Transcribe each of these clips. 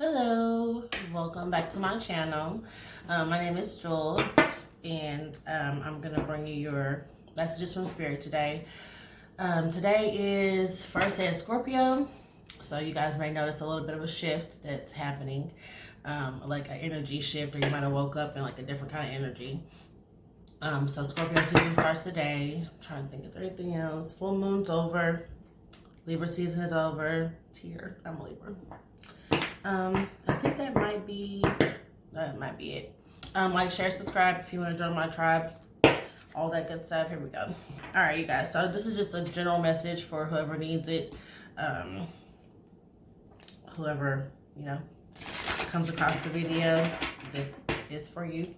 Hello, welcome back to my channel. My name is Jewel, and I'm going to bring you your messages from Spirit today. Today is first day of Scorpio, so you guys may notice a little bit of a shift that's happening, like an energy shift, or you might have woke up in like a different kind of energy. So Scorpio season starts today. I'm trying to think, is there anything else? Full moon's over. Libra season is over. Here, I'm a Libra. I think that might be it. Like, share, subscribe if you want to join my tribe, all that good stuff. Here we go. All right, you guys. So this is just a general message for whoever needs it. Whoever, comes across the video, this is for you.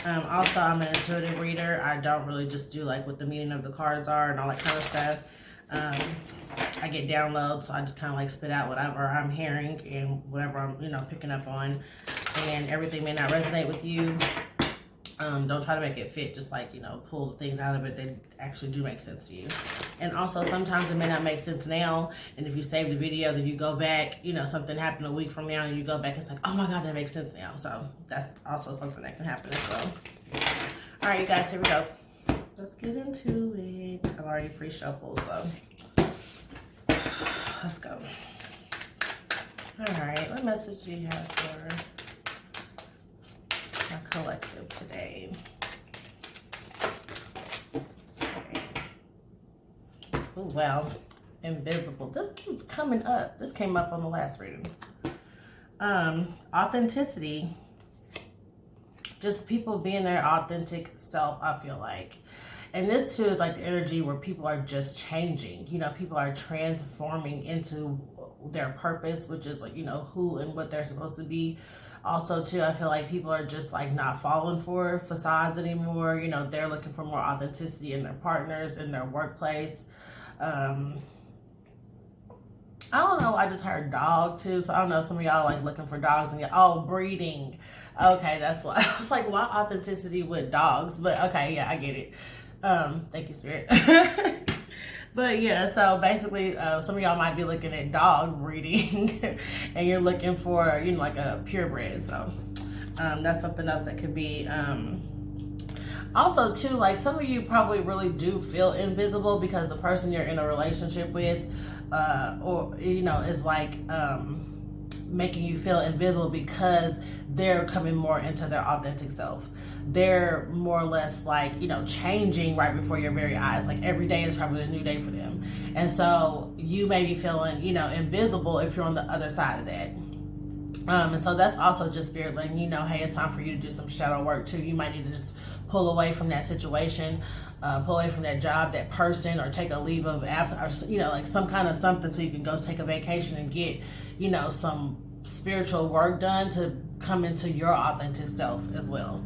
Also, I'm an intuitive reader. I don't really just do like what the meaning of the cards are and all that kind of stuff. I get downloads, so I just kind of like spit out whatever I'm hearing and whatever I'm, picking up on. And everything may not resonate with you. Don't try to make it fit. Just like, pull the things out of it that actually do make sense to you. And also, sometimes it may not make sense now. And if you save the video, then you go back, something happened a week from now and you go back, it's like, oh my God, that makes sense now. So that's also something that can happen as well. All right, you guys, here we go. Let's get into it. I've already free shuffled, so let's go. All right, what message do you have for our collective today? Okay. Oh, wow. Invisible. This keeps coming up. This came up on the last reading. Authenticity. Just people being their authentic self, I feel like. And this too is like the energy where people are just changing. People are transforming into their purpose, which is like, who and what they're supposed to be. Also too, I feel like people are just like not falling for facades anymore. They're looking for more authenticity in their partners, in their workplace. I don't know, I just heard dog too. So I don't know, some of y'all like looking for dogs and breeding. Okay, that's why. I was like, why authenticity with dogs? But okay, yeah, I get it. Thank you, Spirit. But yeah, so basically, some of y'all might be looking at dog breeding and you're looking for, like a purebred. So that's something else that could be. Also, too, like some of you probably really do feel invisible because the person you're in a relationship with, is like making you feel invisible because they're coming more into their authentic self. They're more or less like, changing right before your very eyes. Like every day is probably a new day for them. And so you may be feeling, invisible if you're on the other side of that. And so that's also just Spirit letting you know, hey, it's time for you to do some shadow work too. You might need to just pull away from that situation, pull away from that job, that person, or take a leave of absence, or, like some kind of something so you can go take a vacation and get, some spiritual work done to come into your authentic self as well.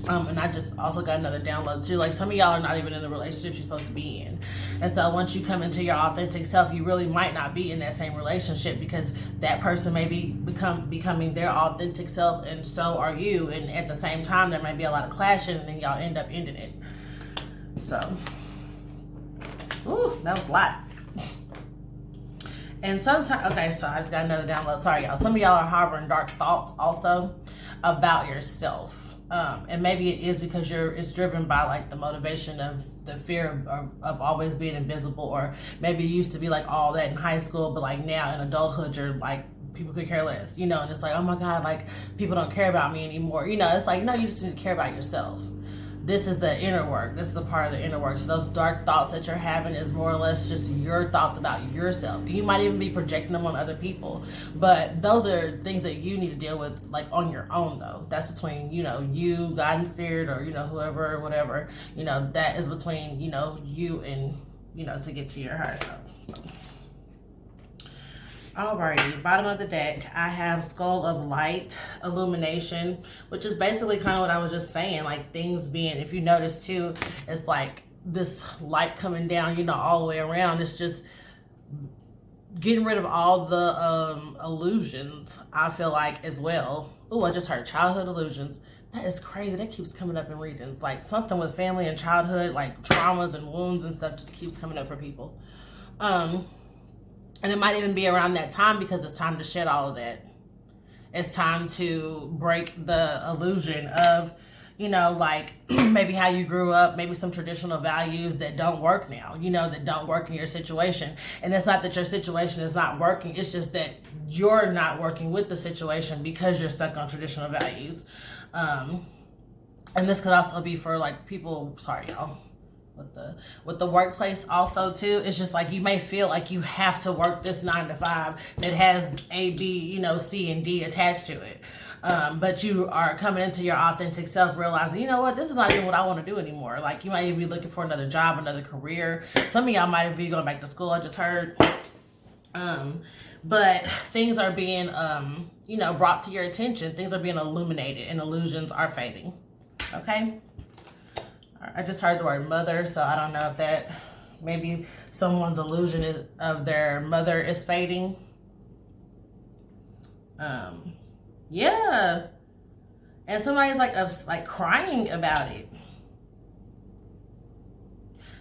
And I just also got another download too. Like some of y'all are not even in the relationship you're supposed to be in. And so once you come into your authentic self, you really might not be in that same relationship because that person may be becoming their authentic self and so are you. And at the same time, there might be a lot of clashing and then y'all end up ending it. So, ooh, that was a lot. And sometimes, okay, so I just got another download. Sorry, y'all. Some of y'all are harboring dark thoughts also about yourself. And maybe it is because it's driven by like the motivation of the fear of always being invisible, or maybe you used to be like all that in high school, but like now in adulthood, you're like, people could care less, and it's like, oh my God, like people don't care about me anymore. It's like, no, you just need to care about yourself. This is the inner work. This is a part of the inner work. So those dark thoughts that you're having is more or less just your thoughts about yourself. You might even be projecting them on other people, but those are things that you need to deal with like on your own though. That's between, you, God and Spirit, or, whoever, whatever, that is between, you and, to get to your higher self. Alrighty, bottom of the deck, I have Skull of Light, Illumination, which is basically kind of what I was just saying, like things being, if you notice too, it's like this light coming down, all the way around. It's just getting rid of all the illusions, I feel like, as well. Oh, I just heard childhood illusions. That is crazy. That keeps coming up in readings. Like something with family and childhood, like traumas and wounds and stuff just keeps coming up for people. And it might even be around that time because it's time to shed all of that. It's time to break the illusion of, you know, like maybe how you grew up, maybe some traditional values that don't work now, you know, that don't work in your situation. And it's not that your situation is not working, it's just that you're not working with the situation because you're stuck on traditional values. And this could also be for like people, sorry y'all, with the workplace also too. It's just like you may feel like you have to work this 9 to 5 that has A, B, you know, C and D attached to it. But you are coming into your authentic self, realizing, you know what, this is not even what I want to do anymore. Like you might even be looking for another job, another career. Some of y'all might be going back to school, I just heard. But things are being, you know, brought to your attention. Things are being illuminated and illusions are fading. Okay? I just heard the word mother, so I don't know if that, maybe someone's illusion of their mother is fading. Yeah. And somebody's like crying about it.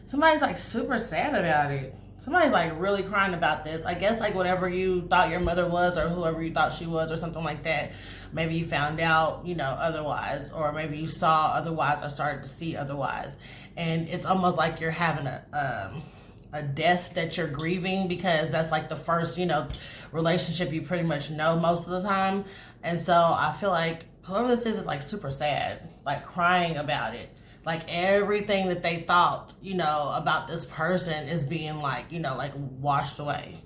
Somebody's like super sad about it. Somebody's like really crying about this. I guess like whatever you thought your mother was or whoever you thought she was or something like that. Maybe you found out, you know, otherwise, or maybe you saw otherwise or started to see otherwise. And it's almost like you're having a death that you're grieving, because that's like the first, you know, relationship you pretty much know most of the time. And so I feel like whoever this is like super sad, like crying about it. Like everything that they thought, you know, about this person is being like, you know, like washed away.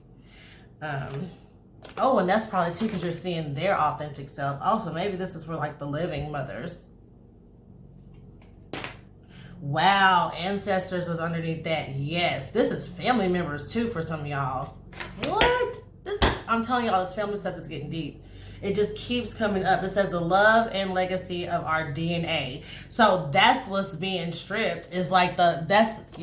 Oh, and that's probably too because you're seeing their authentic self. Also, maybe this is for like the living mothers. Wow, ancestors was underneath that. Yes, this is family members too for some of y'all. What? I'm telling y'all, this family stuff is getting deep. It just keeps coming up. It says the love and legacy of our DNA. So that's what's being stripped, is like that's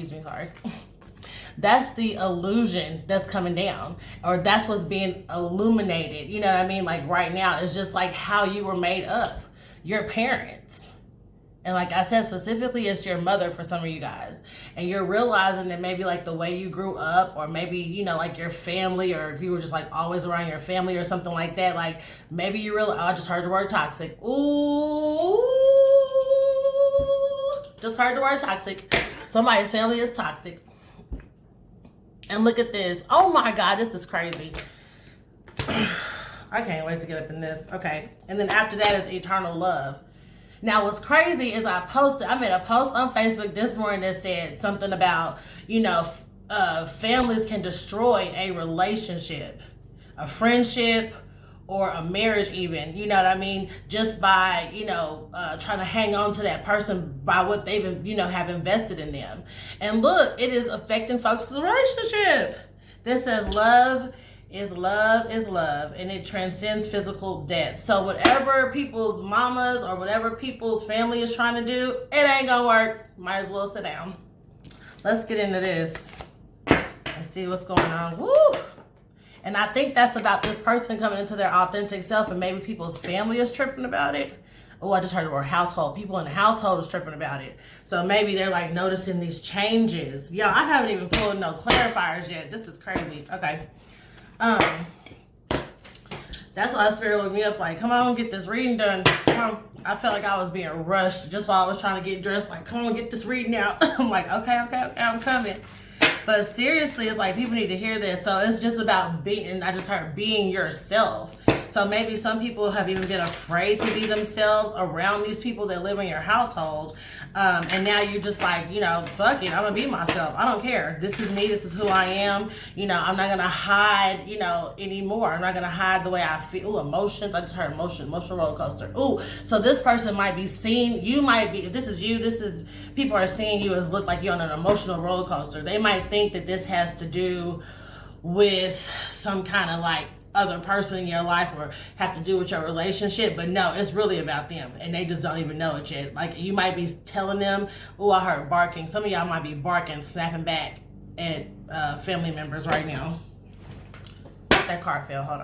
the illusion that's coming down, or that's what's being illuminated. You know what I mean? Like right now, it's just like how you were made up, your parents. And like I said, specifically, it's your mother for some of you guys. And you're realizing that maybe like the way you grew up, or maybe, you know, like your family, or if you were just like always around your family or something like that, like maybe you realize, oh, I just heard the word toxic. Ooh, just heard the word toxic. Somebody's family is toxic. And look at this. Oh my God, this is crazy. I can't wait to get up in this. Okay. And then after that is eternal love. Now, what's crazy is I made a post on Facebook this morning that said something about, you know, families can destroy a relationship, a friendship, or a marriage even, you know what I mean? Just by, you know, trying to hang on to that person by what they've, you know, have invested in them. And look, it is affecting folks' relationship. This says love is love, and it transcends physical death. So whatever people's mamas or whatever people's family is trying to do, it ain't gonna work. Might as well sit down. Let's get into this and see what's going on. Woo! And I think that's about this person coming into their authentic self, and maybe people's family is tripping about it. Oh, I just heard the word household. People in the household is tripping about it. So maybe they're like noticing these changes. Yo, I haven't even pulled no clarifiers yet. This is crazy. Okay. That's why Spirit looked me up like, come on, get this reading done. Come on. I felt like I was being rushed just while I was trying to get dressed. Like, come on, get this reading out. I'm like, okay, I'm coming. But seriously, it's like people need to hear this. So it's just about being, I just heard being yourself. So maybe some people have even been afraid to be themselves around these people that live in your household. And now you're just like, you know, fuck it, I'm gonna be myself. I don't care. This is me, this is who I am. You know, I'm not gonna hide, you know, anymore. I'm not gonna hide the way I feel. Ooh, emotions, I just heard emotional roller coaster. Ooh, so this person might be seeing, you might be, if this is you, people are seeing you as look like you're on an emotional roller coaster. They might think that this has to do with some kind of like other person in your life or have to do with your relationship, but no, it's really about them, and they just don't even know it yet. Like you might be telling them, oh, I heard barking. Some of y'all might be barking, snapping back at family members right now. That card fell, hold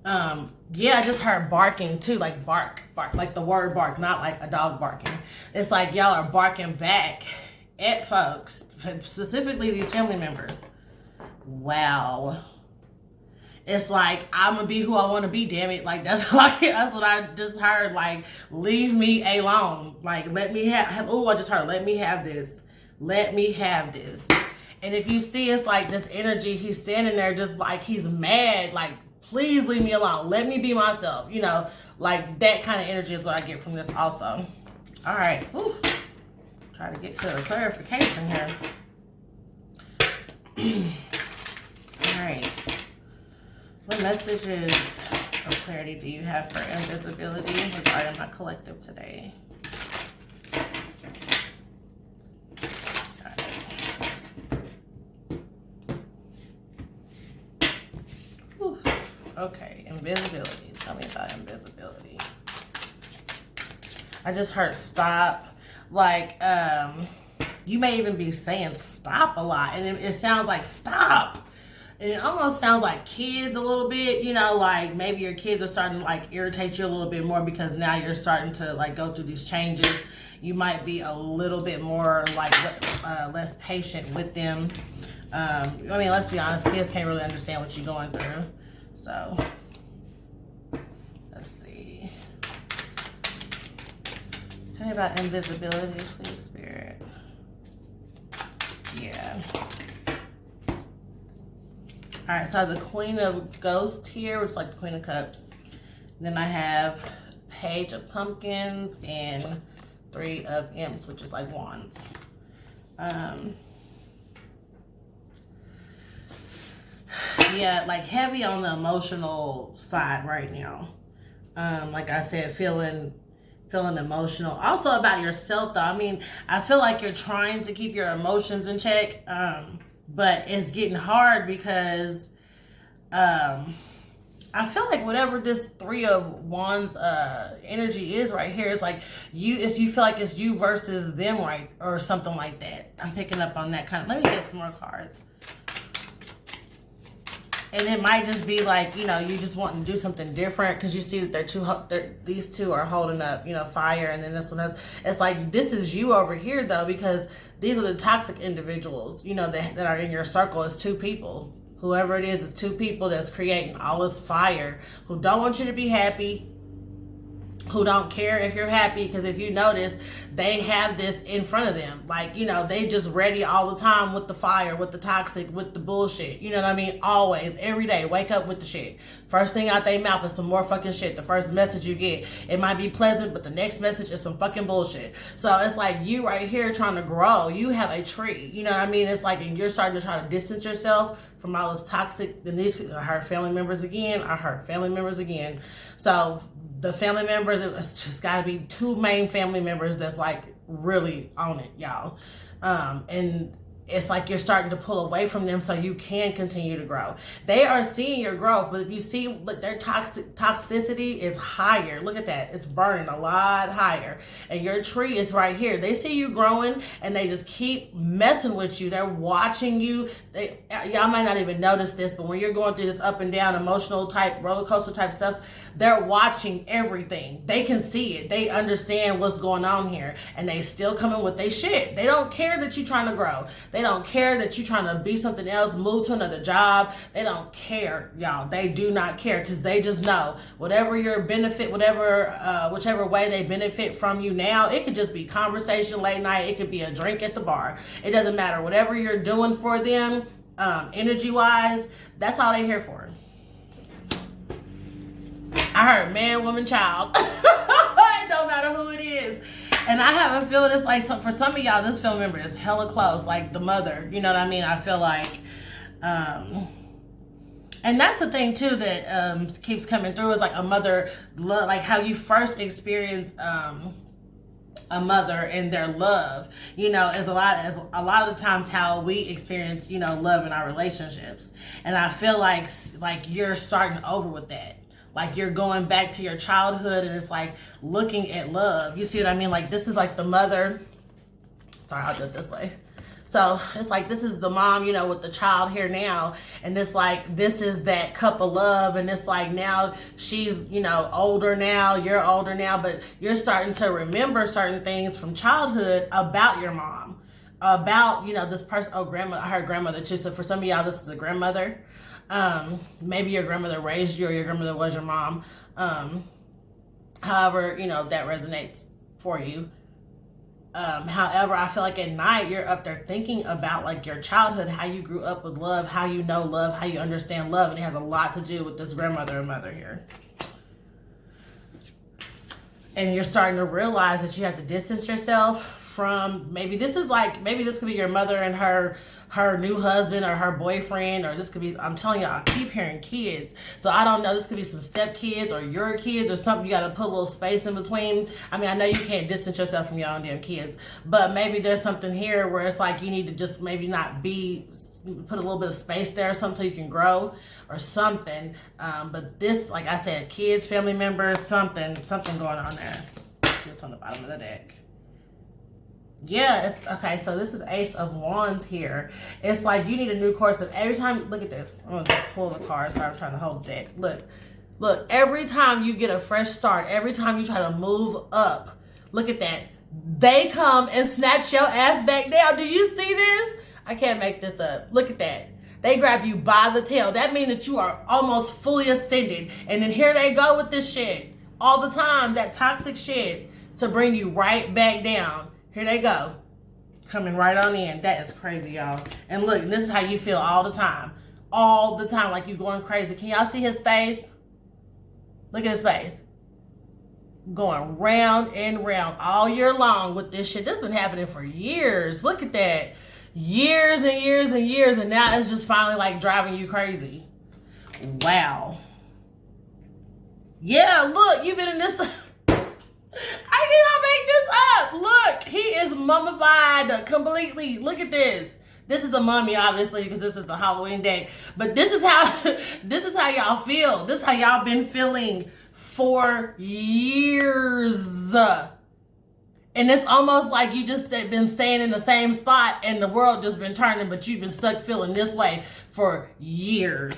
on. Yeah, I just heard barking too, like bark, like the word bark, not like a dog barking. It's like y'all are barking back at folks, specifically these family members. Wow. It's like, I'm gonna be who I want to be, damn it. Like, that's like, that's what I just heard. Like, leave me alone. Like, let me have, oh, I just heard, let me have this. Let me have this. And if you see, it's like this energy, he's standing there just like he's mad. Like, please leave me alone. Let me be myself. You know, like that kind of energy is what I get from this also. All right. Whew. Try to get to a clarification here. All right. What messages of clarity do you have for invisibility regarding my collective today? Okay, invisibility. Tell me about invisibility. I just heard stop. Like, you may even be saying stop a lot, and it sounds like stop. And it almost sounds like kids a little bit, you know, like maybe your kids are starting to like irritate you a little bit more because now you're starting to like go through these changes. You might be a little bit more like less patient with them. I mean, let's be honest, kids can't really understand what you're going through. So, let's see. Tell me about invisibility, please, Spirit. Yeah. All right, so I have the Queen of Ghosts here, which is like the Queen of Cups. Then I have Page of Pumpkins and Three of Imps, which is like Wands. Yeah, like heavy on the emotional side right now. Like I said, feeling emotional. Also about yourself, though. I mean, I feel like you're trying to keep your emotions in check. But it's getting hard because I feel like whatever this Three of Wands energy is right here, it's like you feel like it's you versus them, right? Or something like that. I'm picking up on that kind of. Let me get some more cards. And it might just be like, you know, you just want to do something different because you see that these two are holding up, you know, fire, and then this one has. It's like this is you over here though, because these are the toxic individuals, you know, that are in your circle. It's two people. Whoever it is, it's two people that's creating all this fire, who don't want you to be happy, who don't care if you're happy, because if you notice, they have this in front of them. Like, you know, they just ready all the time with the fire, with the toxic, with the bullshit. You know what I mean? Always, every day, wake up with the shit. First thing out their mouth is some more fucking shit. The first message you get, it might be pleasant, but the next message is some fucking bullshit. So it's like you right here trying to grow. You have a tree. You know what I mean? It's like, and you're starting to try to distance yourself from all this toxic. Then these, I heard family members again. So the family members, it's just got to be two main family members that's like really on it, y'all. And it's like you're starting to pull away from them so you can continue to grow. They are seeing your growth, but if you see, look, their toxicity is higher. Look at that. It's burning a lot higher. And your tree is right here. They see you growing and they just keep messing with you. They're watching you. Y'all might not even notice this, but when you're going through this up and down emotional type, roller coaster type stuff, they're watching everything. They can see it. They understand what's going on here. And they still coming with their shit. They don't care that you're trying to grow. They don't care that you're trying to be something else, move to another job. They don't care, y'all. They do not care, because they just know whatever your benefit, whichever way they benefit from you now, it could just be conversation late night. It could be a drink at the bar. It doesn't matter. Whatever you're doing for them, energy-wise, that's all they're here for. I heard man, woman, child. It don't matter who it is. And I have a feeling it's like, for some of y'all, this family member is hella close, like the mother. You know what I mean? I feel like, and that's the thing too that keeps coming through, is like a mother, like how you first experience a mother and their love, you know, is a lot of the times how we experience, you know, love in our relationships. And I feel like you're starting over with that. Like you're going back to your childhood, and it's like looking at love. You see what I mean? Like this is like the mother. Sorry, I'll do it this way. So it's like this is the mom, you know, with the child here now. And it's like this is that cup of love. And it's like now she's, you know, older now. You're older now. But you're starting to remember certain things from childhood about your mom. About, you know, this person. Oh, grandma. I heard grandmother too. So for some of y'all, this is a grandmother. Maybe your grandmother raised you or your grandmother was your mom. However, you know, that resonates for you. However, I feel like at night you're up there thinking about like your childhood, how you grew up with love, how you know love, how you understand love, and it has a lot to do with this grandmother and mother here. And you're starting to realize that you have to distance yourself from, maybe this could be your mother and her new husband or her boyfriend, or this could be, I'm telling you, I keep hearing kids. So I don't know, this could be some step kids or your kids or something. You got to put a little space in between. I mean, I know you can't distance yourself from your own damn kids, but maybe there's something here where it's like you need to just maybe not be, put a little bit of space there or something so you can grow or something. But this, like I said, kids, family members, something going on there. Let's see what's on the bottom of the deck. Yeah, okay, so this is Ace of Wands here. It's like you need a new course of every time, look at this. I'm gonna just pull the card, so I'm trying to hold the deck. Look, every time you get a fresh start, every time you try to move up, look at that. They come and snatch your ass back down. Do you see this? I can't make this up. Look at that. They grab you by the tail. That means that you are almost fully ascended. And then here they go with this shit. All the time, that toxic shit to bring you right back down. Here they go. Coming right on in. That is crazy, y'all. And look, this is how you feel all the time. All the time, like you going crazy. Can y'all see his face? Look at his face. Going round and round all year long with this shit. This has been happening for years. Look at that. Years and years and years. And now it's just finally like driving you crazy. Wow. Yeah, look, you've been in this... I cannot make this up. Look, he is mummified completely. Look at this. This is a mummy, obviously, because this is the Halloween day. But this is how y'all feel. This is how y'all been feeling for years. And it's almost like you just been staying in the same spot and the world just been turning, but you've been stuck feeling this way for years.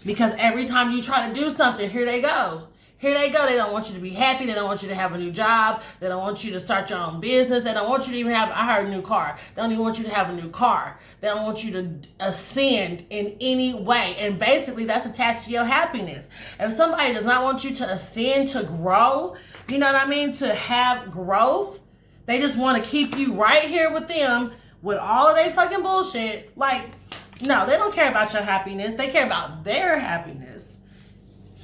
Because every time you try to do something, here they go. Here they go. They don't want you to be happy. They don't want you to have a new job. They don't want you to start your own business. They don't want you to even have, I heard, a new car. They don't even want you to have a new car. They don't want you to ascend in any way. And basically, that's attached to your happiness. If somebody does not want you to ascend, to grow, you know what I mean, to have growth, they just want to keep you right here with them with all of their fucking bullshit. Like, no, they don't care about your happiness. They care about their happiness.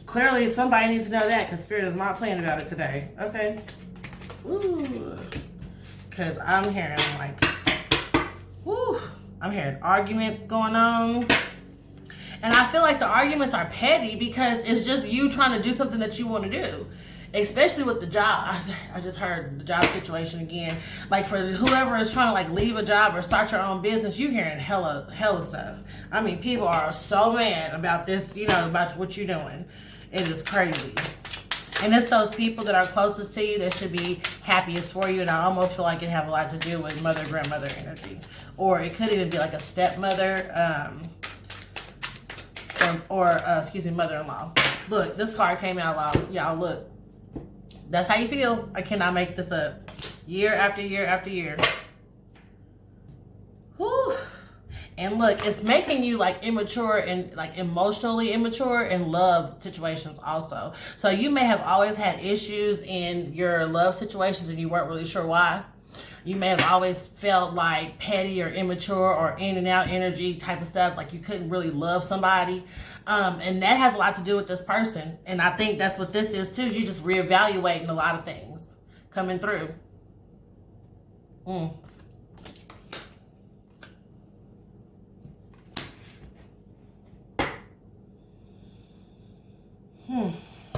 Clearly, somebody needs to know that because Spirit is not playing about it today. Okay. Ooh. Because I'm hearing like, whoo, I'm hearing arguments going on. And I feel like the arguments are petty because it's just you trying to do something that you want to do. Especially with the job. I just heard the job situation again. Like for whoever is trying to like leave a job or start your own business, you're hearing hella stuff. I mean, people are so mad about this, you know, about what you're doing. It is crazy. And it's those people that are closest to you that should be happiest for you. And I almost feel like it have a lot to do with mother, grandmother energy. Or it could even be like a stepmother, excuse me, mother-in-law. Look, this card came out loud. Y'all, look. That's how you feel. I cannot make this up. Year after year after year. Whew. And look, it's making you like immature and like emotionally immature in love situations also. So you may have always had issues in your love situations and you weren't really sure why. You may have always felt like petty or immature or in and out energy type of stuff. Like you couldn't really love somebody. And that has a lot to do with this person. And I think that's what this is too. You just reevaluating a lot of things coming through.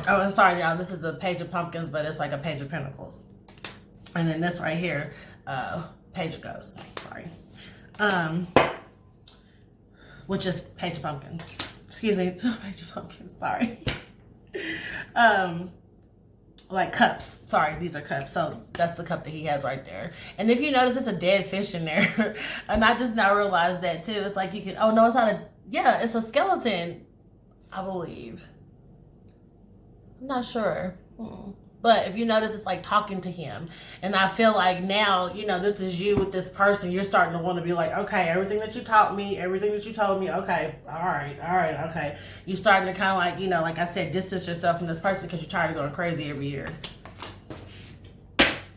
Oh, and sorry, y'all. This is a Page of Pumpkins, but it's like a Page of Pentacles. And then this right here, Page of Ghosts. Sorry. Which is Page of Pumpkins. Excuse me, Page of Pumpkins. Sorry. Like cups. Sorry, these are cups. So that's the cup that he has right there. And if you notice, it's a dead fish in there. And I just now realized that too. It's like you can. Oh no, it's not a. Yeah, it's a skeleton, I believe. I'm not sure. But if you notice, it's like talking to him. And I feel like now, you know, this is you with this person. You're starting to want to be like, okay, everything that you taught me, everything that you told me, okay, all right, okay. You're starting to kind of like, you know, like I said, distance yourself from this person because you're tired of going crazy every year.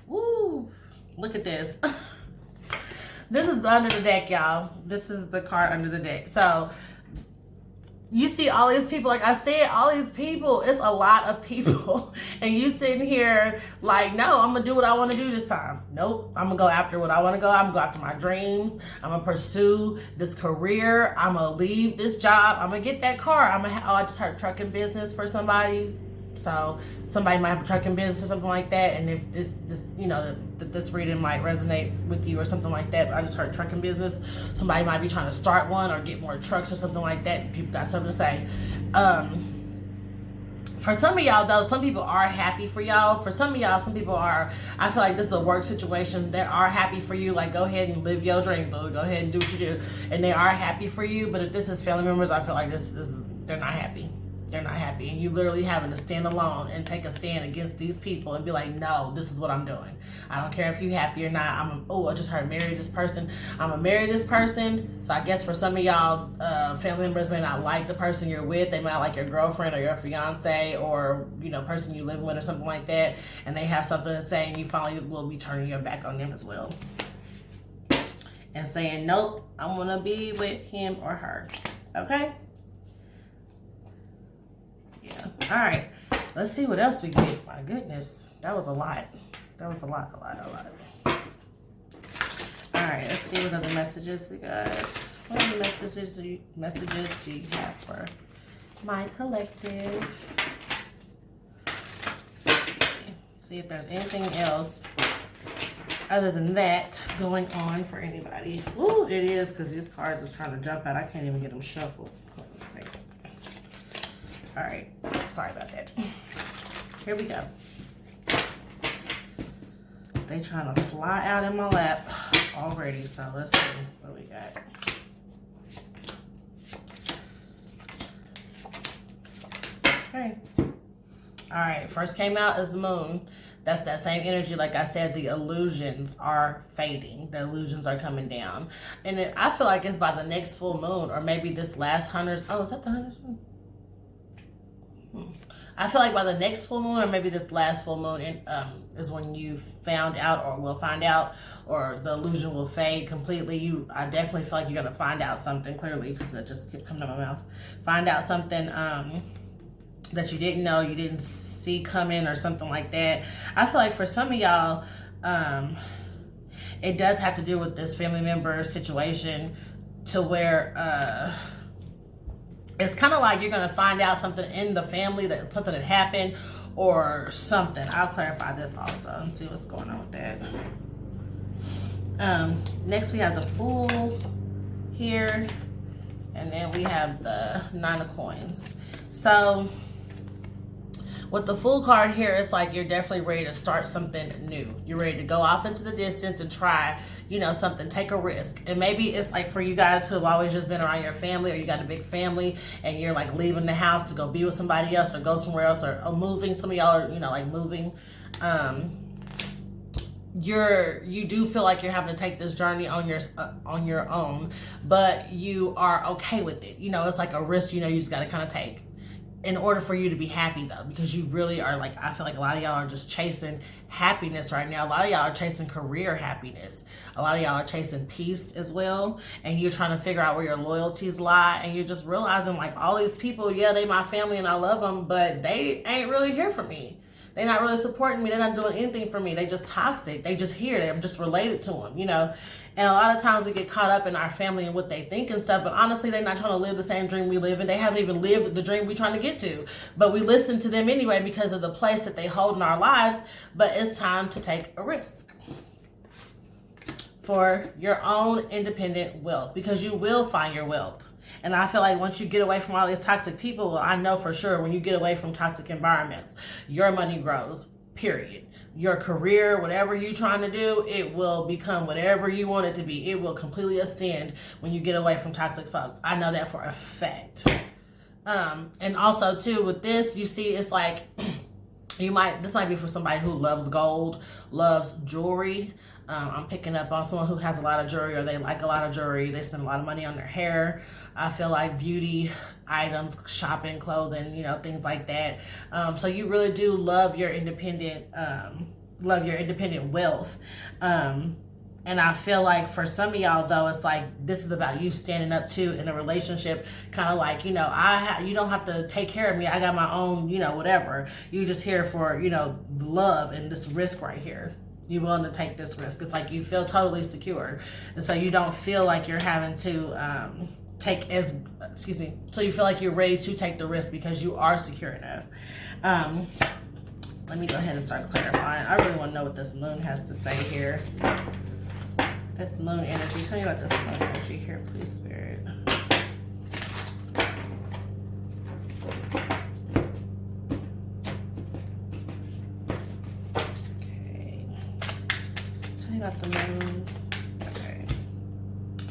Woo! Look at this. This is under the deck, y'all. This is the card under the deck. So you see all these people, like I said, all these people, it's a lot of people. And you sitting here like, no, I'm going to do what I want to do this time. Nope, I'm going to go after what I want to go. I'm going to go after my dreams. I'm going to pursue this career. I'm going to leave this job. I'm going to get that car. I just heard trucking business for somebody. So somebody might have a trucking business or something like that. And if this you know, this reading might resonate with you or something like that. But I just heard trucking business. Somebody might be trying to start one or get more trucks or something like that. People got something to say. For some of y'all though, some people are happy for y'all. For some of y'all, some people are, I feel like this is a work situation. They are happy for you. Like, go ahead and live your dream, boo. Go ahead and do what you do. And they are happy for you. But if this is family members, I feel like they're not happy. They're not happy. And you literally having to stand alone and take a stand against these people and be like, no, this is what I'm doing. I don't care if you're happy or not. I just heard marry this person. I'm going to marry this person. So I guess for some of y'all, family members may not like the person you're with. They might not like your girlfriend or your fiance or, you know, person you live with or something like that. And they have something to say and you finally will be turning your back on them as well. And saying, nope, I want to be with him or her. Okay? Yeah. All right. Let's see what else we get. My goodness. That was a lot. That was a lot. All right. Let's see what other messages we got. What other messages do you have for my collective? See if there's anything else other than that going on for anybody. Ooh, it is, because these cards is trying to jump out. I can't even get them shuffled. Hold on a second. All right, sorry about that. Here we go. They trying to fly out in my lap already, so let's see what we got. Okay. All right, first came out is the moon. That's that same energy. Like I said, the illusions are fading. The illusions are coming down. And I feel like it's by the next full moon, or maybe this last hunter's. Oh, is that the hunter's moon? I feel like by the next full moon, or maybe this last full moon, is when you found out, or will find out, or the illusion will fade completely. I definitely feel like you're gonna find out something clearly, because it just kept coming out of my mouth. Find out something that you didn't know, you didn't see coming, or something like that. I feel like for some of y'all, it does have to do with this family member situation, to where it's kind of like you're going to find out something in the family, that something that happened or something. I'll clarify this also and see what's going on with that. Next we have the Fool here, and then we have the Nine of Coins. So with the Fool card here, it's like you're definitely ready to start something new. You're ready to go off into the distance and try, you know, something, take a risk. And maybe it's like for you guys who have always just been around your family, or you got a big family and you're like leaving the house to go be with somebody else or go somewhere else, or moving. Some of y'all are, you know, like moving. You do feel like you're having to take this journey on your own, but you are okay with it. You know, it's like a risk, you know, you just got to kind of take, in order for you to be happy though, because you really are, like, I feel like a lot of y'all are just chasing happiness right now. A lot of y'all are chasing career happiness. A lot of y'all are chasing peace as well. And you're trying to figure out where your loyalties lie. And you're just realizing, like, all these people, yeah, they my family and I love them, but they ain't really here for me. They're not really supporting me. They're not doing anything for me. They just toxic. They just here. I'm just related to them, you know. And a lot of times we get caught up in our family and what they think and stuff, but honestly, they're not trying to live the same dream we live in. They haven't even lived the dream we're trying to get to. But we listen to them anyway because of the place that they hold in our lives. But it's time to take a risk for your own independent wealth, because you will find your wealth. And I feel like once you get away from all these toxic people, well, I know for sure when you get away from toxic environments, your money grows, period. Your career, whatever you're trying to do, it will become whatever you want it to be. It will completely ascend when you get away from toxic folks. I know that for a fact. And also too, with this, you see, it's like This might be for somebody who loves gold, loves jewelry. I'm picking up on someone who has a lot of jewelry, or they like a lot of jewelry. They spend a lot of money on their hair. I feel like beauty items, shopping, clothing, you know, things like that. So you really do love your independent wealth. And I feel like for some of y'all, though, it's like this is about you standing up to in a relationship, kind of like, you know, you don't have to take care of me. I got my own, you know, whatever. You just here for, you know, love and this risk right here. You're willing to take this risk. It's like you feel totally secure. And so you don't feel like you're having to so you feel like you're ready to take the risk because you are secure enough. Let me go ahead and start clarifying. I really want to know what this moon has to say here. This moon energy. Tell me about this moon energy here, please, Spirit. Okay. Tell me about the moon. Okay.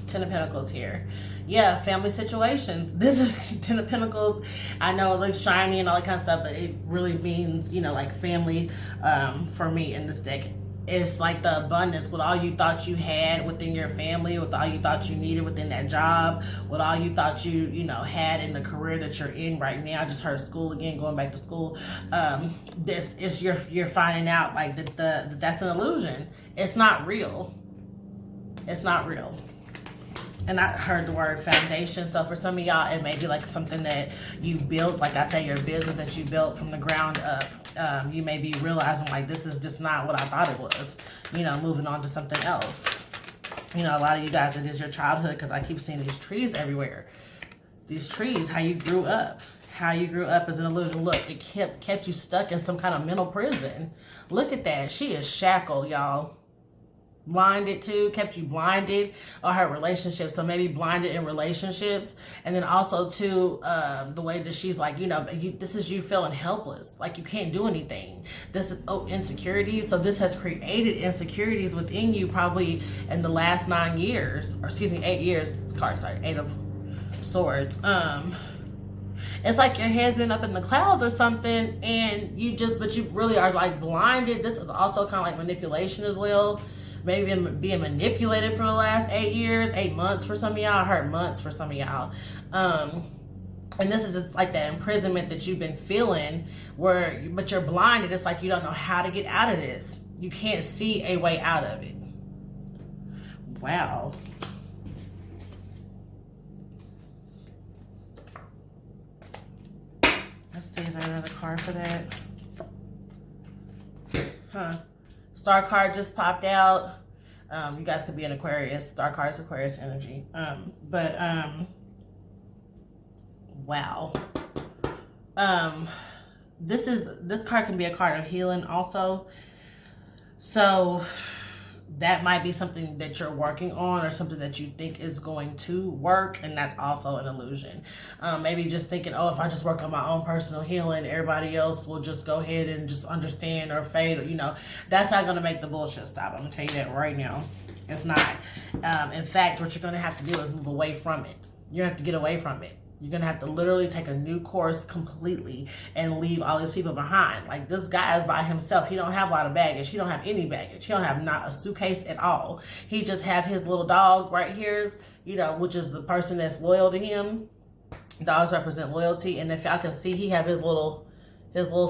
Ten of Pentacles here. Yeah, family situations. This is Ten of Pentacles. I know it looks shiny and all that kind of stuff, but it really means, you know, like family for me in this deck. It's like the abundance with all you thought you had within your family, with all you thought you needed within that job, with all you thought you know, had in the career that you're in right now. I just heard school again, going back to school. This is you're finding out like that's an illusion. It's not real. It's not real. And I heard the word foundation. So for some of y'all, it may be like something that you built, like I say, your business that you built from the ground up. You may be realizing like, this is just not what I thought it was, you know, moving on to something else. You know, a lot of you guys, it is your childhood, because I keep seeing these trees everywhere. These trees, how you grew up. How you grew up is an illusion. Look, it kept you stuck in some kind of mental prison. Look at that. She is shackled, y'all. Blinded too, kept you blinded, or her relationship. So maybe blinded in relationships, and then also too the way that she's like, you know, this is you feeling helpless, like you can't do anything. This is insecurity. So this has created insecurities within you probably in the last 9 years, or excuse me, 8 years. This card, sorry, 8 of Swords. It's like your head's been up in the clouds or something, and but you really are like blinded. This is also kind of like manipulation as well. Maybe being manipulated for the last 8 years, 8 months for some of y'all. I heard months for some of y'all. And this is just like that imprisonment that you've been feeling, but you're blinded. It's like you don't know how to get out of this. You can't see a way out of it. Wow. Let's see, is there another card for that? Huh. Star card just popped out. You guys could be an Aquarius. Star card is Aquarius energy. Wow. This card can be a card of healing also. So that might be something that you're working on, or something that you think is going to work, and that's also an illusion. Maybe just thinking, oh, if I just work on my own personal healing, everybody else will just go ahead and just understand or fade, or, you know, that's not going to make the bullshit stop. I'm going to tell you that right now. It's not. In fact, what you're going to have to do is move away from it. You have to get away from it. You're going to have to literally take a new course completely and leave all these people behind. Like, this guy is by himself. He don't have a lot of baggage. He don't have any baggage. He don't have not a suitcase at all. He just have his little dog right here, you know, which is the person that's loyal to him. Dogs represent loyalty. And if y'all can see, he have his little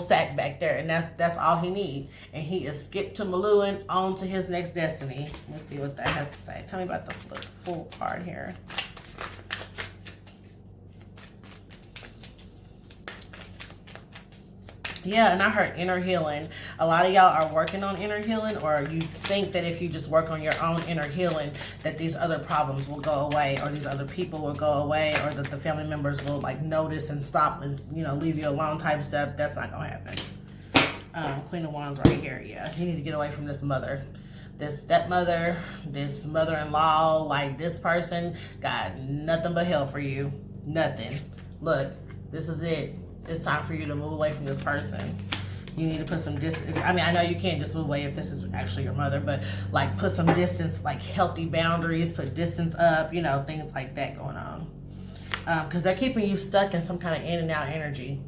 sack back there, and that's all he need. And he is skipped to Maluin on to his next destiny. Let's see what that has to say. Tell me about the full card here. Yeah, and I heard inner healing. A lot of y'all are working on inner healing, or you think that if you just work on your own inner healing, that these other problems will go away, or these other people will go away, or that the family members will like notice and stop and, you know, leave you alone type stuff. That's not gonna happen. Queen of Wands right here. Yeah, you need to get away from this mother, this stepmother, this mother-in-law. Like, this person got nothing but hell for you. Nothing. Look, this is it. It's time for you to move away from this person. You need to put some distance. I mean, I know you can't just move away if this is actually your mother, but like put some distance, like healthy boundaries, put distance up, you know, things like that going on. Because they're keeping you stuck in some kind of in and out energy.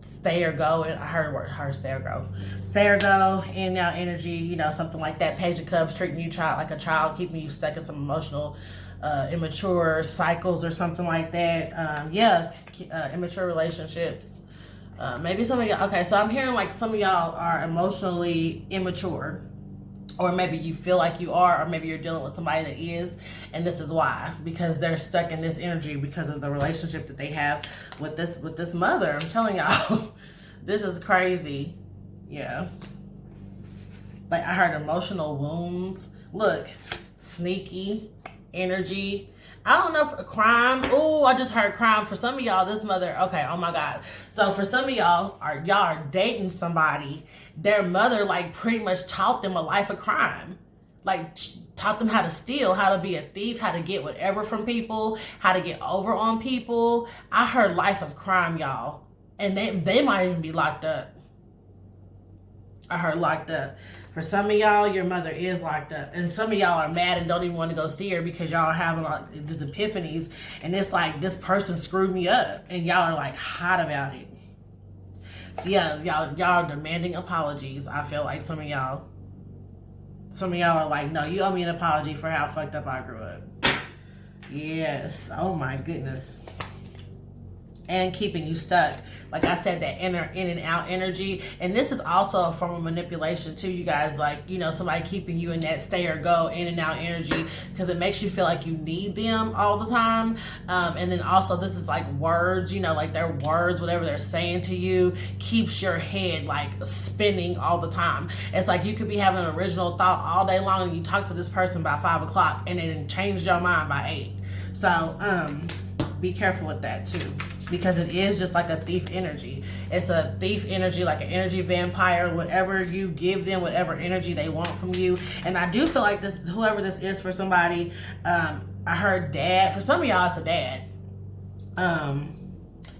stay or go, and I heard her stay or go, in and out energy, you know, something like that. Page of Cups, treating you like a child, keeping you stuck in some emotional immature cycles or something like that. Immature relationships. Maybe some of y'all, okay, so I'm hearing like some of y'all are emotionally immature, or maybe you feel like you are, or maybe you're dealing with somebody that is, and this is why, because they're stuck in this energy because of the relationship that they have with this mother. I'm telling y'all, this is crazy. Yeah, like I heard emotional wounds. Look, sneaky energy. I don't know, if crime. Oh, I just heard crime. For some of y'all, this mother, okay, oh my God. So for some of y'all are dating somebody, their mother like pretty much taught them a life of crime. Like taught them how to steal, how to be a thief, how to get whatever from people, how to get over on people. I heard life of crime, y'all. And they might even be locked up. I heard locked up. For some of y'all, your mother is locked up. And some of y'all are mad and don't even want to go see her because y'all are having like these epiphanies. And it's like, this person screwed me up. And y'all are like hot about it. So yeah, y'all are demanding apologies. I feel like some of y'all are like, no, you owe me an apology for how fucked up I grew up. Yes. Oh my goodness. And keeping you stuck. Like I said, that in and out energy. And this is also a form of manipulation too, you guys. Like, you know, somebody keeping you in that stay or go, in and out energy, because it makes you feel like you need them all the time. And then also this is like words, you know, like their words, whatever they're saying to you, keeps your head like spinning all the time. It's like you could be having an original thought all day long and you talk to this person by 5 o'clock and it changed your mind by 8. So be careful with that too, because it is just like a thief energy. It's a thief energy, like an energy vampire. Whatever you give them, whatever energy they want from you. And I do feel like this, whoever this is for somebody, I heard dad. For some of y'all, it's a dad.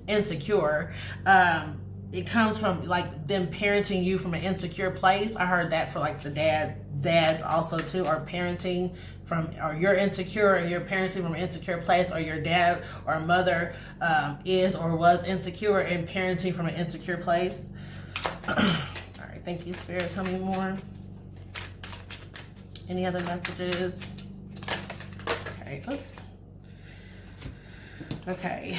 Insecure. It comes from like them parenting you from an insecure place. I heard that for like the dads also too, are parenting from, or you're insecure and you're parenting from an insecure place, or your dad or mother is or was insecure and parenting from an insecure place. All right, thank you, Spirit. Tell me more. Any other messages? Okay. Okay.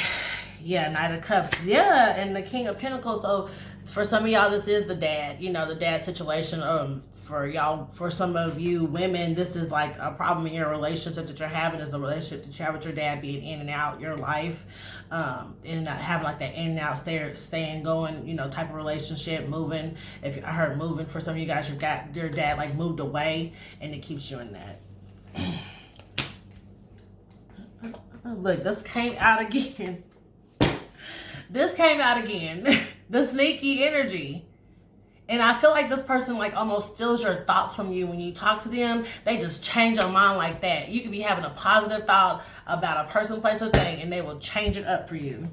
Yeah, Knight of Cups. Yeah, and the King of Pentacles. So for some of y'all, this is the dad, you know, the dad situation. For y'all, for some of you women, this is like a problem in your relationship that you're having, is the relationship that you have with your dad being in and out your life, and not having like that in and out, staying going, you know, type of relationship, moving. If I heard moving, for some of you guys, you've got your dad like moved away and it keeps you in that. Look, this came out again. This came out again. The sneaky energy. And I feel like this person like almost steals your thoughts from you when you talk to them. They just change your mind like that. You could be having a positive thought about a person, place, or thing, and they will change it up for you.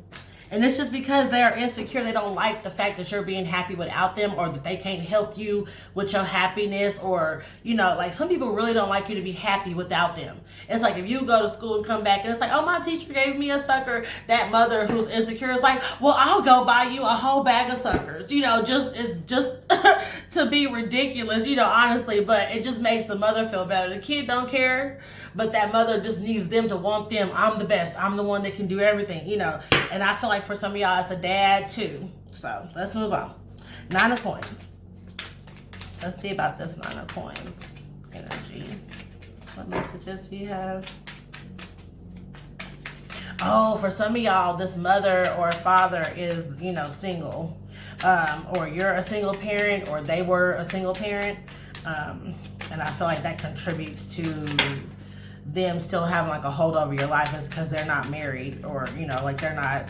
And it's just because they are insecure. They don't like the fact that you're being happy without them, or that they can't help you with your happiness, or, you know, like some people really don't like you to be happy without them. It's like if you go to school and come back and it's like, oh, my teacher gave me a sucker. That mother who's insecure is like, well, I'll go buy you a whole bag of suckers. You know, it's just to be ridiculous, you know, honestly, but it just makes the mother feel better. The kid don't care, but that mother just needs them to want them. I'm the best. I'm the one that can do everything, you know. And I feel like for some of y'all, it's a dad too. So let's move on. 9 of Coins. Let's see about this 9 of Coins energy. What messages do you have? Oh, for some of y'all, this mother or father is, you know, single. Or you're a single parent, or they were a single parent. And I feel like that contributes to them still having like a hold over your life. It's because they're not married, or, you know, like they're not,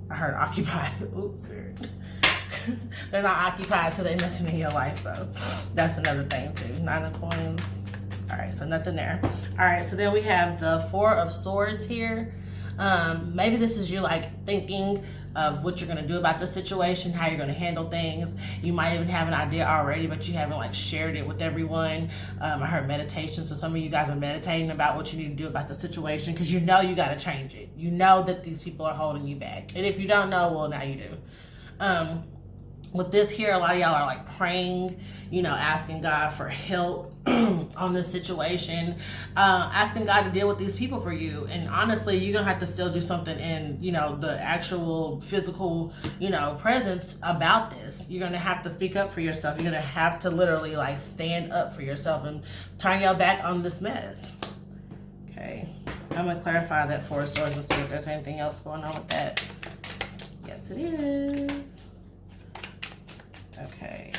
I heard occupied. Oops, weird. They're not occupied, so they're messing in your life. So that's another thing too. 9 of Coins. All right, so nothing there. All right, so then we have the 4 of Swords here. Maybe this is you like thinking of what you're going to do about the situation, how you're going to handle things. You might even have an idea already, but you haven't like shared it with everyone. I heard meditation, so some of you guys are meditating about what you need to do about the situation, because you know you got to change it. You know that these people are holding you back, and if you don't know, well, now you do. with this here, a lot of y'all are like praying, you know, asking God for help on this situation, asking God to deal with these people for you. And honestly, you're gonna have to still do something in, you know, the actual physical, you know, presence about this. You're gonna have to speak up for yourself. You're gonna have to literally like stand up for yourself and turn your back on this mess. Okay, I'm gonna clarify that Four of Swords and see if there's anything else going on with that. Yes, it is. Okay.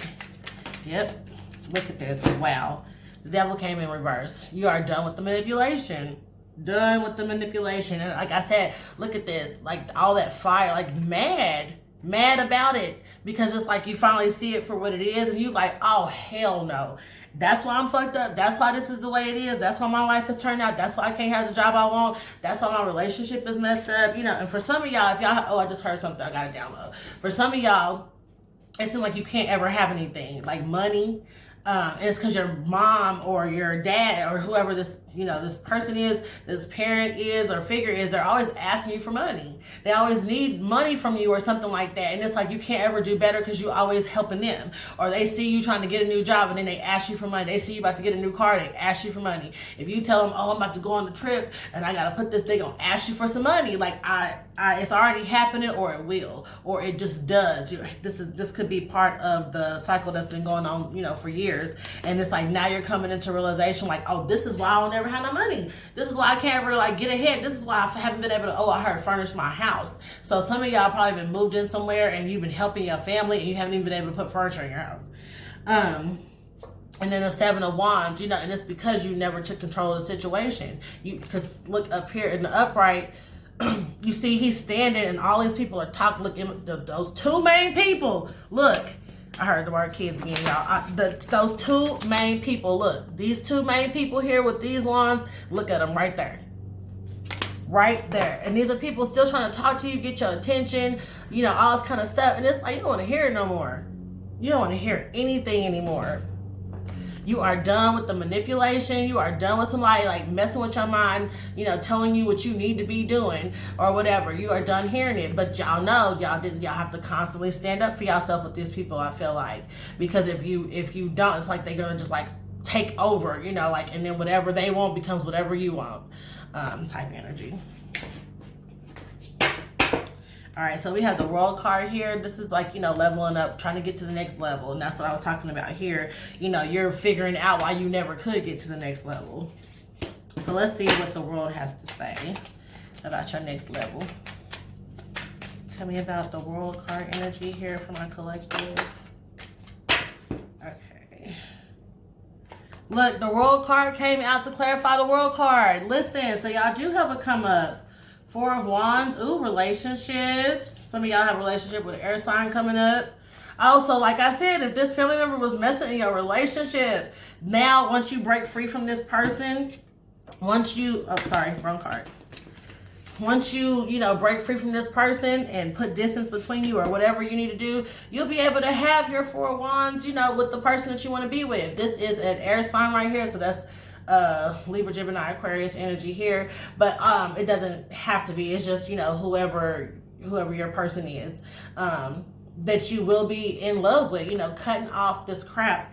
Yep. Look at this. Wow. The devil came in reverse. You are done with the manipulation. Done with the manipulation. And like I said, look at this. Like all that fire. Like mad. Mad about it. Because it's like you finally see it for what it is. And you like, oh, hell no. That's why I'm fucked up. That's why this is the way it is. That's why my life has turned out. That's why I can't have the job I want. That's why my relationship is messed up. You know, and for some of y'all, if y'all, oh, I just heard something I got to download. For some of y'all, it seems like you can't ever have anything like money. It's because your mom or your dad or whoever this, you know, this person is, this parent is or figure is, they're always asking you for money. They always need money from you or something like that. And it's like you can't ever do better because you're always helping them. Or they see you trying to get a new job and then they ask you for money. They see you about to get a new car, they ask you for money. If you tell them, oh, I'm about to go on the trip and I got to put this, they gonna ask you for some money. Like it's already happening, or it will, or it just does. This could be part of the cycle that's been going on, you know, for years. And it's like now you're coming into realization, like, oh, this is why I'll never have no money. This is why I can't ever like get ahead. This is why I haven't been able to. Oh, I heard furnish my house. So some of y'all probably been moved in somewhere and you've been helping your family and you haven't even been able to put furniture in your house. And then the Seven of Wands, you know, and it's because you never took control of the situation. Because look up here in the upright. You see he's standing and all these people are talking. Look, those two main people. Look, I heard the word kids again, y'all. Those two main people. Look, these two main people here with these wands. Look at them right there. Right there. And these are people still trying to talk to you, get your attention, you know, all this kind of stuff. And it's like, you don't want to hear it no more. You don't want to hear anything anymore. You are done with the manipulation. You are done with somebody like messing with your mind, you know, telling you what you need to be doing or whatever. You are done hearing it. But y'all know y'all have to constantly stand up for yourself with these people, I feel like. Because if you don't, it's like they're gonna just like take over, you know, like, and then whatever they want becomes whatever you want. Type energy. All right, so we have the World card here. This is like, you know, leveling up, trying to get to the next level. And that's what I was talking about here. You know, you're figuring out why you never could get to the next level. So let's see what the World has to say about your next level. Tell me about the World card energy here for my collective. Okay. Look, the World card came out to clarify the World card. Listen, so y'all do have a come up. Four of Wands, ooh, relationships. Some of y'all have a relationship with an air sign coming up. Also, like I said, if this family member was messing in your relationship, now once you break free from this person, once you, oh, sorry, wrong card. Once you know, break free from this person and put distance between you or whatever you need to do, you'll be able to have your Four of Wands, you know, with the person that you want to be with. This is an air sign right here, so that's Libra, Gemini, Aquarius energy here, but it doesn't have to be. It's just, you know, whoever your person is, that you will be in love with. You know, cutting off this crap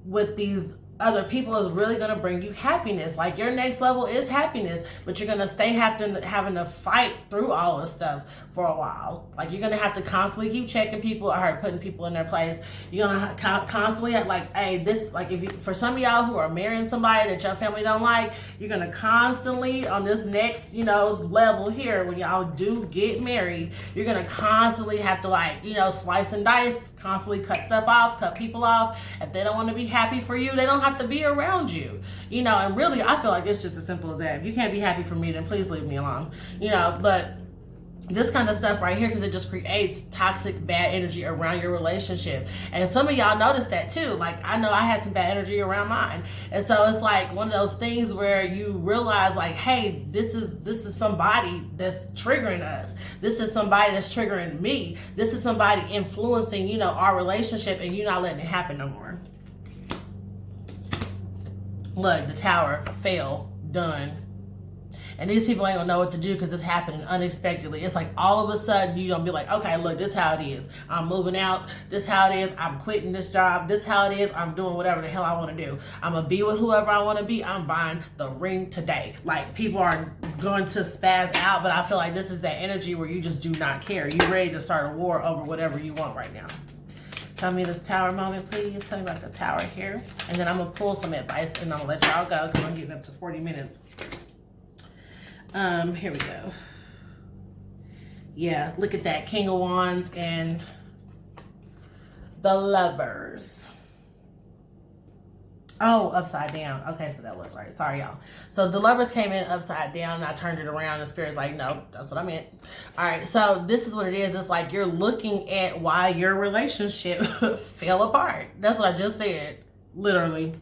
with these other people is really going to bring you happiness. Like your next level is happiness, but you're going to stay having to fight through all this stuff for a while. Like you're going to have to constantly keep checking people or putting people in their place. You're going to constantly have like, hey, this, like if you, for some of y'all who are marrying somebody that your family don't like, you're going to constantly on this next, you know, level here, when y'all do get married, you're going to constantly have to like, you know, slice and dice, constantly cut stuff off, cut people off. If they don't want to be happy for you, they don't have to be around you, you know. And really, I feel like it's just as simple as that. If you can't be happy for me, then please leave me alone, you know. But this kind of stuff right here, because it just creates toxic, bad energy around your relationship. And some of y'all noticed that too. Like I know I had some bad energy around mine, and so it's like one of those things where you realize like, hey, this is somebody that's triggering us. This is somebody that's triggering me. This is somebody influencing, you know, our relationship, and you're not letting it happen no more. Look, the Tower fell, done. And these people ain't gonna know what to do because it's happening unexpectedly. It's like all of a sudden you're gonna be like, okay, look, this is how it is. I'm moving out. This is how it is. I'm quitting this job. This is how it is. I'm doing whatever the hell I want to do. I'm gonna be with whoever I want to be. I'm buying the ring today. Like, people are going to spaz out, but I feel like this is that energy where you just do not care. You're ready to start a war over whatever you want right now. Tell me this Tower moment, please. Tell me about the Tower here. And then I'm going to pull some advice and I'm going to let y'all go because I'm getting up to 40 minutes. Here we go. Yeah, look at that. King of Wands and the Lovers. Oh, upside down. Okay, so that was right. Sorry, y'all. So the Lovers came in upside down and I turned it around and Spirit's like, no, that's what I meant. All right, so this is what it is. It's like you're looking at why your relationship fell apart. That's what I just said. Literally.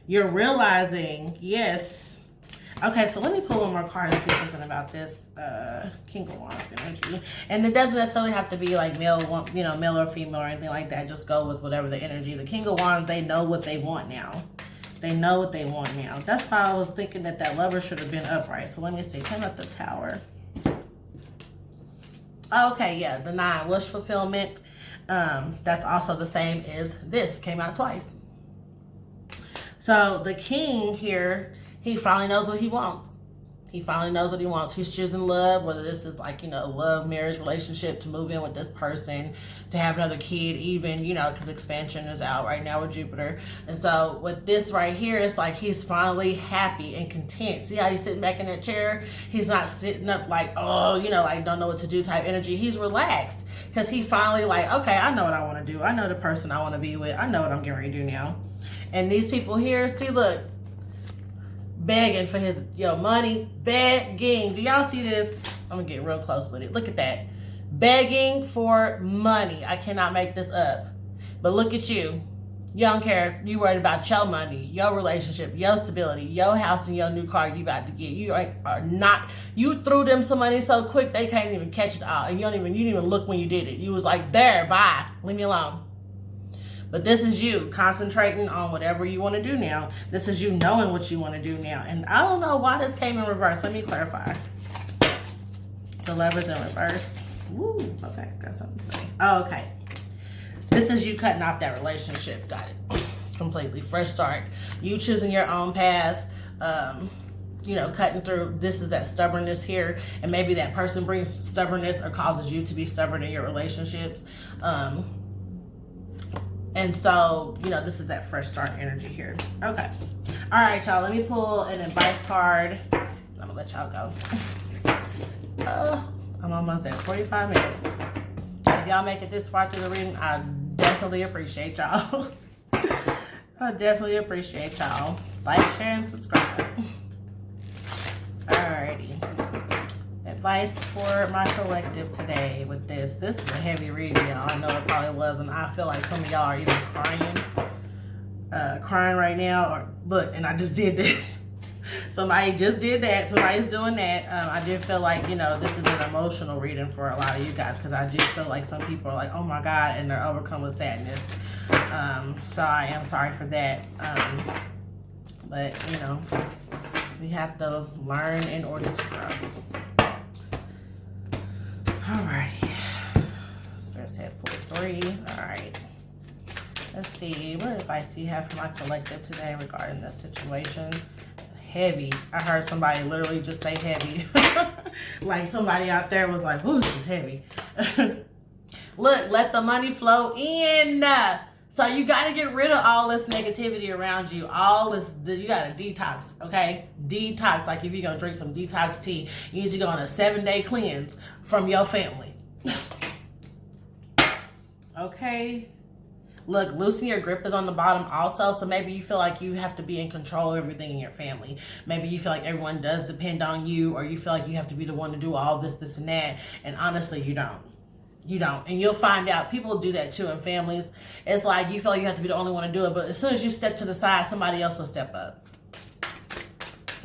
You're realizing, yes. Okay, so let me pull one more card and see something about this King of Wands energy. And it doesn't necessarily have to be like male, male or female or anything like that. Just go with whatever the energy. The King of Wands, they know what they want now. They know what they want now. That's why I was thinking that Lover should have been upright. So let me see. Tell me about the Tower. Okay, yeah, the 9, wish fulfillment. That's also the same as this. Came out twice. So the King here, he finally knows what he wants. He finally knows what he wants. He's choosing love, whether this is like, love, marriage, relationship, to move in with this person, to have another kid even, because expansion is out right now with Jupiter. And so with this right here, it's like he's finally happy and content. See how he's sitting back in that chair? He's not sitting up like, oh, like don't know what to do type energy. He's relaxed because he finally like, okay, I know what I want to do. I know the person I want to be with. I know what I'm getting ready to do now. And these people here, see, look, begging for his money, begging. Do y'all see this? I'm gonna get real close with it. Look at that, begging for money. I cannot make this up. But look at you. You don't care. You worried about your money, your relationship, your stability, your house, and your new car you about to get. You are not. You threw them some money so quick they can't even catch it all, and you didn't even look when you did it. You was like, there, bye, leave me alone. But this is you concentrating on whatever you want to do now. This is you knowing what you want to do now. And I don't know why this came in reverse. Let me clarify. The Lovers in reverse. Woo, okay, got something to say. Oh, okay. This is you cutting off that relationship. Got it. Completely. Fresh start. You choosing your own path. Cutting through. This is that stubbornness here. And maybe that person brings stubbornness or causes you to be stubborn in your relationships. And so, this is that fresh start energy here. Okay. All right, y'all. Let me pull an advice card. I'm going to let y'all go. I'm almost at 45 minutes. If y'all make it this far through the reading, I definitely appreciate y'all. I definitely appreciate y'all. Like, share, and subscribe. Alrighty. Advice for my collective today with this. This is a heavy reading, y'all. I know it probably was, and I feel like some of y'all are even crying right now. Or look, and I just did this. Somebody just did that. Somebody's doing that. I did feel like, this is an emotional reading for a lot of you guys, because I do feel like some people are like, oh my God, and they're overcome with sadness. So I am sorry for that. But, we have to learn in order to grow. Alrighty. Spirit said pull 3. Alright. Let's see. What advice do you have for my collective today regarding this situation? Heavy. I heard somebody literally just say heavy. Like somebody out there was like, ooh, this is heavy. Look, let the money flow in. So you got to get rid of all this negativity around you. All this, you got to detox, okay? Detox. Like if you're going to drink some detox tea, you need to go on a 7-day cleanse from your family. Okay? Look, loosen your grip is on the bottom also. So maybe you feel like you have to be in control of everything in your family. Maybe you feel like everyone does depend on you, or you feel like you have to be the one to do all this, this, and that. And honestly, you don't. You don't. And you'll find out people do that too in families. It's like you feel like you have to be the only one to do it, but as soon as you step to the side, somebody else will step up.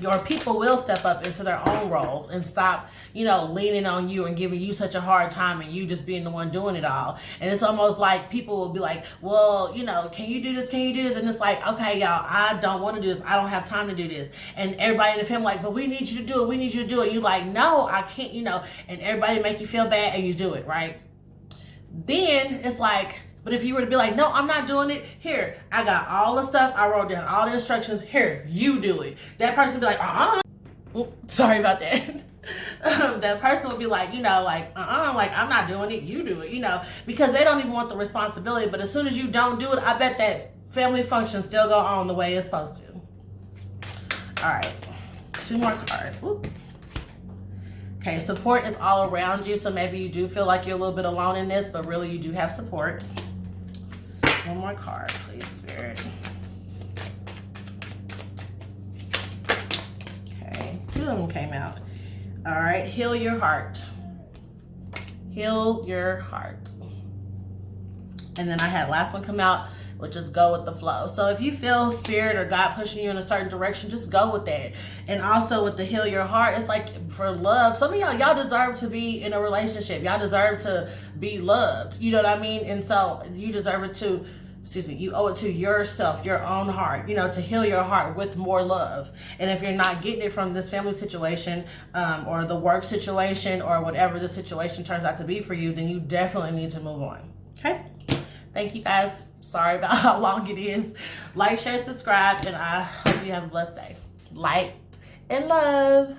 your people will step up into their own roles and stop, you know, leaning on you and giving you such a hard time and you just being the one doing it all. And it's almost like people will be like, well, you know, can you do this? Can you do this? And it's like, okay, y'all, I don't want to do this. I don't have time to do this. And everybody in the family like, but we need you to do it. We need you to do it. You like, no, I can't, you know, and everybody make you feel bad and you do it, right? Then it's like, but if you were to be like, no, I'm not doing it. Here, I got all the stuff. I wrote down all the instructions. Here, you do it. That person would be like, sorry about that. That person would be like, you know, like, like, I'm not doing it. You do it, you know, because they don't even want the responsibility. But as soon as you don't do it, I bet that family function still go on the way it's supposed to. All right, 2 more cards. Whoop. Okay, support is all around you. So maybe you do feel like you're a little bit alone in this, but really you do have support. 1 more card, please, Spirit. Okay, 2 of them came out. All right, heal your heart. Heal your heart. And then I had last one come out, which is go with the flow. So if you feel Spirit or God pushing you in a certain direction, just go with that. And also with the heal your heart, it's like for love. Some of y'all deserve to be in a relationship. Y'all deserve to be loved. You know what I mean? And so you deserve it to, you owe it to yourself, your own heart, you know, to heal your heart with more love. And if you're not getting it from this family situation or the work situation or whatever the situation turns out to be for you, then you definitely need to move on. Okay? Thank you guys. Sorry about how long it is. Like, share, subscribe, and I hope you have a blessed day. Light and love.